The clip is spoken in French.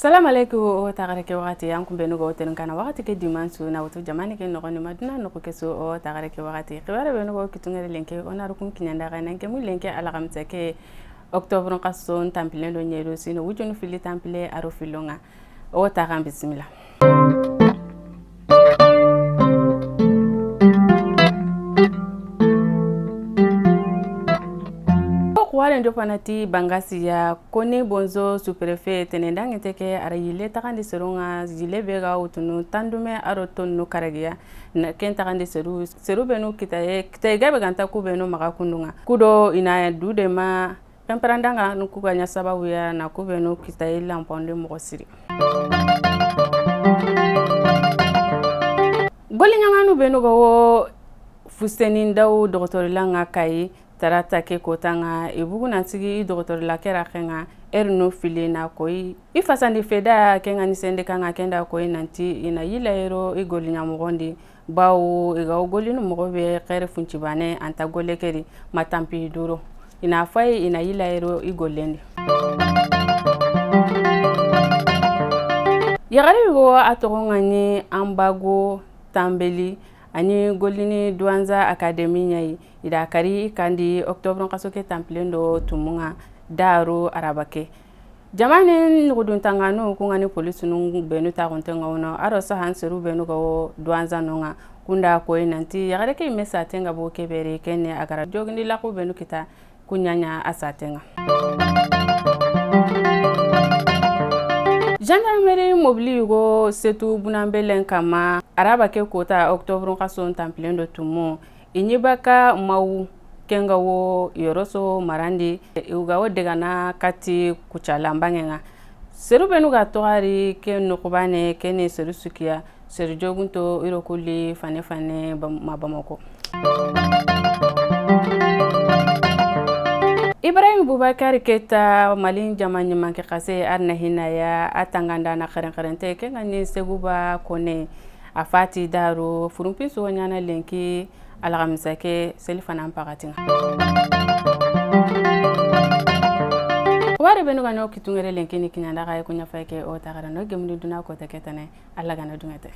Salam alaikum o tagare ke wakati an kumbe nugo tenen kana wakati ke dimansu na wato jamani ke no ni madina no ko keso o tagare ke wakati khibare be nugo kitungere lenke ona rukun kinyanda kana ke mu lenke ala kamta ke octobre qason tampile do nyero sino wujunu fili tampile aro filonga o tagam bismillah walen do fanati bangasi ya kone bonzo superfe tenendang teke ara yile takandi serunga yile bega utunu tandume aro tonno karagiya na ken takandi seru benu kitaye gabe ganta ku benu maga kundunga kudo ina dude ma pemperandanga nuku ganya sababu ya na ku benu kitaye lamponde mo siri goli nyanganu benu go fustenin daw doktor langa kai tarata ke kotanga ibugu nansigi doktor la kera kenga erno filena koi ifasandi feda kenga ni sende kanga kenda koi nanti ina yila ero igoli nyamugondi bawo iga ogoli no mogobe kere funchibane anta gole keri matampi duro ina fai ina yila ero igolendi yagari go atogonga ni ambago tambeli ani golini Douanza Academy nyai ida kari kandi octobre kasoke tamplendo tumunga daru arabake jamane ngudun tangano kungani police nungu benu ta kontenga wono aro sa hanseru benu go Douanza nonga kunda ko nanti yagare ke mesa tenga bo kebere kenne agara jogni la ko benu kita kunyanya asatenga gendarmerie mobile go setu bunambelen kama araba ke kota octobre kason tamplendo tumu inyibaka mau kenga wo yoroso marandi ugawo degana kati kuchala mbangenga seru benu ga toari ke nokubane kene seru sukia seru jogunto irokuli fane mabamoko Ibrahim Boubacar Keita malin jamani manke kase arna hinaya atanganda na karen te ngani seguba kone afati daru furumpi so nyana lenki alagamisa ke selifana mpagatinga wari benu gano kitungere lenki ni kinyanda kay kunya fake o tagara no gemni duna ko teketane alla gana dungete